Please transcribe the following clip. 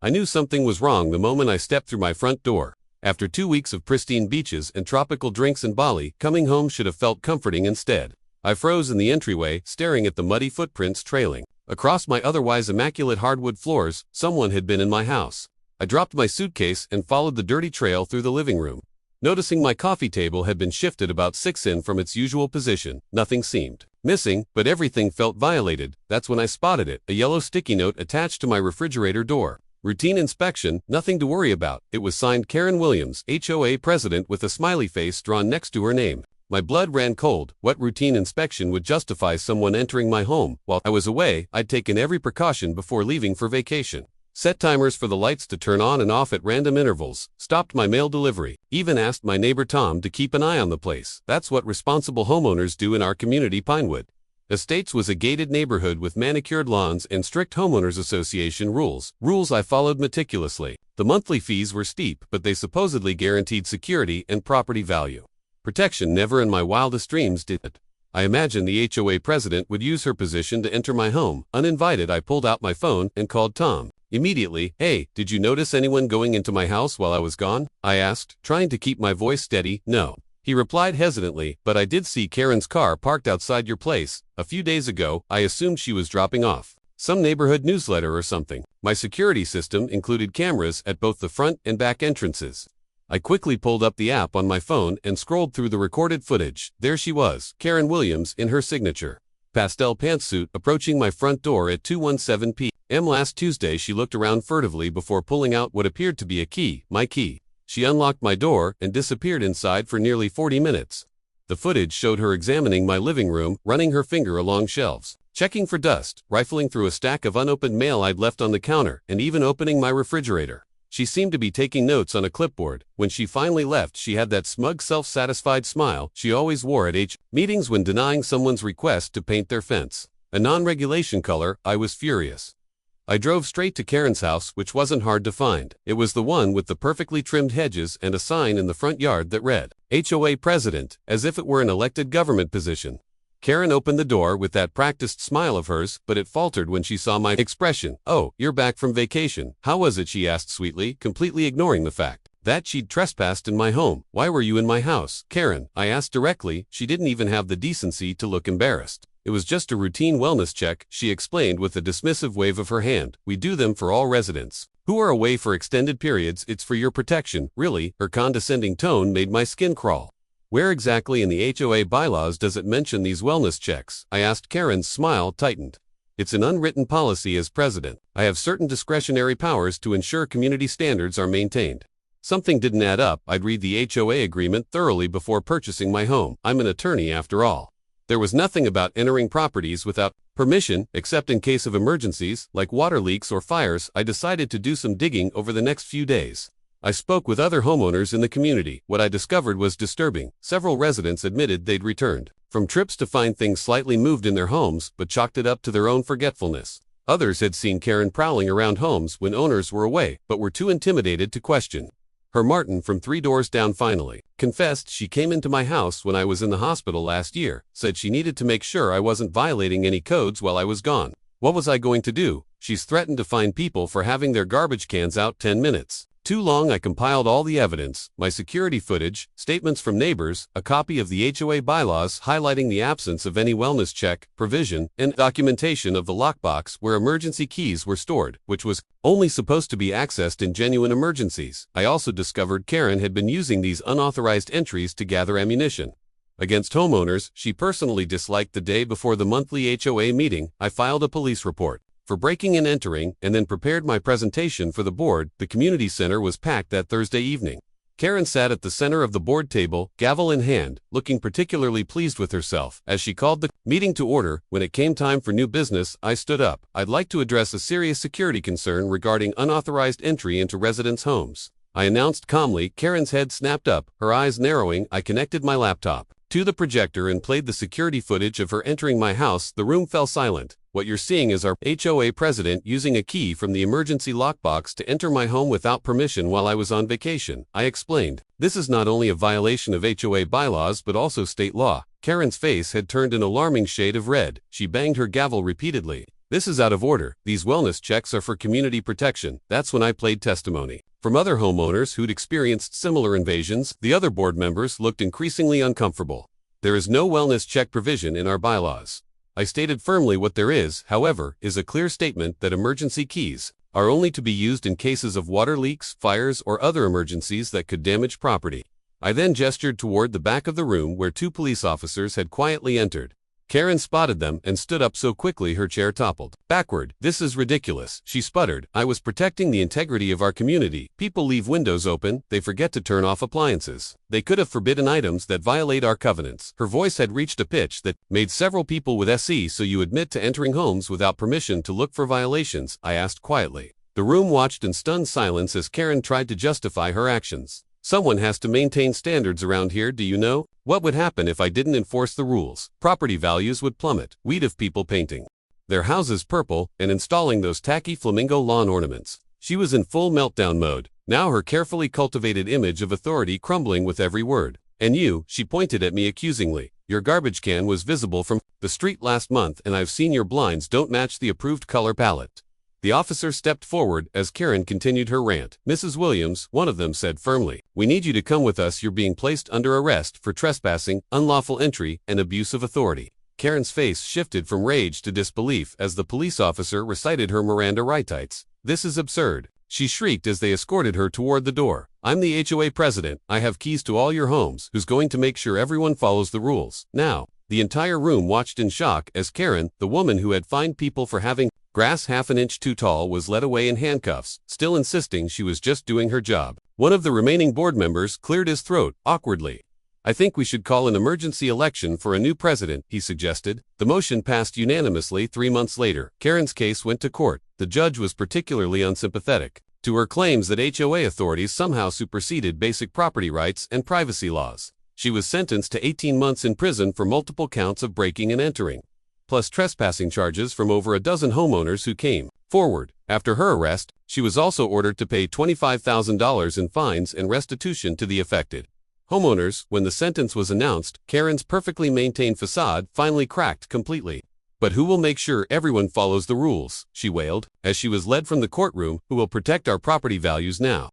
I knew something was wrong the moment I stepped through my front door. After 2 weeks of pristine beaches and tropical drinks in Bali, coming home should have felt comforting instead. I froze in the entryway, staring at the muddy footprints trailing across my otherwise immaculate hardwood floors. Someone had been in my house. I dropped my suitcase and followed the dirty trail through the living room. Noticing my coffee table had been shifted about 6 in from its usual position, nothing seemed missing, but everything felt violated. That's when I spotted it, a yellow sticky note attached to my refrigerator door. Routine inspection, nothing to worry about. It was signed Karen Williams, HOA president, with a smiley face drawn next to her name. My blood ran cold. What routine inspection would justify someone entering my home? While I was away, I'd taken every precaution before leaving for vacation. Set timers for the lights to turn on and off at random intervals, stopped my mail delivery, even asked my neighbor Tom to keep an eye on the place. That's what responsible homeowners do in our community. Pinewood Estates was a gated neighborhood with manicured lawns and strict homeowners association rules. Rules I followed meticulously. The monthly fees were steep, but they supposedly guaranteed security and property value protection. Never in my wildest dreams did it. I imagined the HOA president would use her position to enter my home. Uninvited, I pulled out my phone and called Tom. Immediately, "Hey, did you notice anyone going into my house while I was gone?" I asked, trying to keep my voice steady. "No." He replied hesitantly, "But I did see Karen's car parked outside your place a few days ago. I assumed she was dropping off some neighborhood newsletter or something." My security system included cameras at both the front and back entrances. I quickly pulled up the app on my phone and scrolled through the recorded footage. There she was, Karen Williams, in her signature pastel pantsuit, approaching my front door at 2:17 p.m. Last Tuesday. She looked around furtively before pulling out what appeared to be a key, my key. She unlocked my door and disappeared inside for nearly 40 minutes. The footage showed her examining my living room, running her finger along shelves, checking for dust, rifling through a stack of unopened mail I'd left on the counter, and even opening my refrigerator. She seemed to be taking notes on a clipboard. When she finally left, she had that smug, self-satisfied smile she always wore at meetings when denying someone's request to paint their fence a non-regulation color. I was furious. I drove straight to Karen's house, which wasn't hard to find. It was the one with the perfectly trimmed hedges and a sign in the front yard that read, HOA President, as if it were an elected government position. Karen opened the door with that practiced smile of hers, but it faltered when she saw my expression. "Oh, you're back from vacation. How was it?" she asked sweetly, completely ignoring the fact that she'd trespassed in my home. "Why were you in my house, Karen?" I asked directly. She didn't even have the decency to look embarrassed. "It was just a routine wellness check," she explained with a dismissive wave of her hand. "We do them for all residents who are away for extended periods. It's for your protection." Really? Her condescending tone made my skin crawl. "Where exactly in the HOA bylaws does it mention these wellness checks?" I asked. Karen's smile tightened. "It's an unwritten policy. As president, I have certain discretionary powers to ensure community standards are maintained." Something didn't add up. I'd read the HOA agreement thoroughly before purchasing my home. I'm an attorney after all. There was nothing about entering properties without permission, except in case of emergencies, like water leaks or fires. I decided to do some digging over the next few days. I spoke with other homeowners in the community. What I discovered was disturbing. Several residents admitted they'd returned from trips to find things slightly moved in their homes, but chalked it up to their own forgetfulness. Others had seen Karen prowling around homes when owners were away, but were too intimidated to question. Her Martin from 3 doors down finally confessed she came into my house when I was in the hospital last year, said she needed to make sure I wasn't violating any codes while I was gone. What was I going to do? She's threatened to fine people for having their garbage cans out 10 minutes. Too long. I compiled all the evidence, my security footage, statements from neighbors, a copy of the HOA bylaws highlighting the absence of any wellness check provision, and documentation of the lockbox where emergency keys were stored, which was only supposed to be accessed in genuine emergencies. I also discovered Karen had been using these unauthorized entries to gather ammunition against homeowners she personally disliked. The day before the monthly HOA meeting, I filed a police report for breaking and entering, and then prepared my presentation for the board. The community center was packed that Thursday evening. Karen sat at the center of the board table, gavel in hand, looking particularly pleased with herself as she called the meeting to order. When it came time for new business, I stood up. "I'd like to address a serious security concern regarding unauthorized entry into residents' homes," I announced calmly. Karen's head snapped up, her eyes narrowing. I connected my laptop to the projector and played the security footage of her entering my house. The room fell silent. "What you're seeing is our HOA president using a key from the emergency lockbox to enter my home without permission while I was on vacation," I explained. "This is not only a violation of HOA bylaws but also state law." Karen's face had turned an alarming shade of red. She banged her gavel repeatedly. This is out of order. These wellness checks are for community protection. That's when I played testimony. From other homeowners who'd experienced similar invasions, the other board members looked increasingly uncomfortable. There is no wellness check provision in our bylaws. I stated firmly what there is, however, is a clear statement that emergency keys are only to be used in cases of water leaks, fires, or other emergencies that could damage property. I then gestured toward the back of the room where 2 police officers had quietly entered. Karen spotted them and stood up so quickly her chair toppled backward. "This is ridiculous," she sputtered. "I was protecting the integrity of our community. People leave windows open, they forget to turn off appliances. They could have forbidden items that violate our covenants." Her voice had reached a pitch that made several people with SE. "So you admit to entering homes without permission to look for violations?" I asked quietly. The room watched in stunned silence as Karen tried to justify her actions. "Someone has to maintain standards around here, do you know? What would happen if I didn't enforce the rules? Property values would plummet. We'd have people painting their houses purple and installing those tacky flamingo lawn ornaments." She was in full meltdown mode, now her carefully cultivated image of authority crumbling with every word. "And you," she pointed at me accusingly, "your garbage can was visible from the street last month, and I've seen your blinds don't match the approved color palette." The officer stepped forward as Karen continued her rant. "Mrs. Williams," one of them said firmly, "we need you to come with us. You're being placed under arrest for trespassing, unlawful entry, and abuse of authority." Karen's face shifted from rage to disbelief as the police officer recited her Miranda rights. "This is absurd," she shrieked as they escorted her toward the door. "I'm the HOA president. I have keys to all your homes. Who's going to make sure everyone follows the rules now?" The entire room watched in shock as Karen, the woman who had fined people for having grass half an inch too tall, was led away in handcuffs, still insisting she was just doing her job. One of the remaining board members cleared his throat awkwardly. "I think we should call an emergency election for a new president," he suggested. The motion passed unanimously. 3 months later, Karen's case went to court. The judge was particularly unsympathetic to her claims that HOA authorities somehow superseded basic property rights and privacy laws. She was sentenced to 18 months in prison for multiple counts of breaking and entering, plus trespassing charges from over a dozen homeowners who came forward. After her arrest, she was also ordered to pay $25,000 in fines and restitution to the affected homeowners. When the sentence was announced, Karen's perfectly maintained facade finally cracked completely. "But who will make sure everyone follows the rules?" she wailed, as she was led from the courtroom. "Who will protect our property values now?"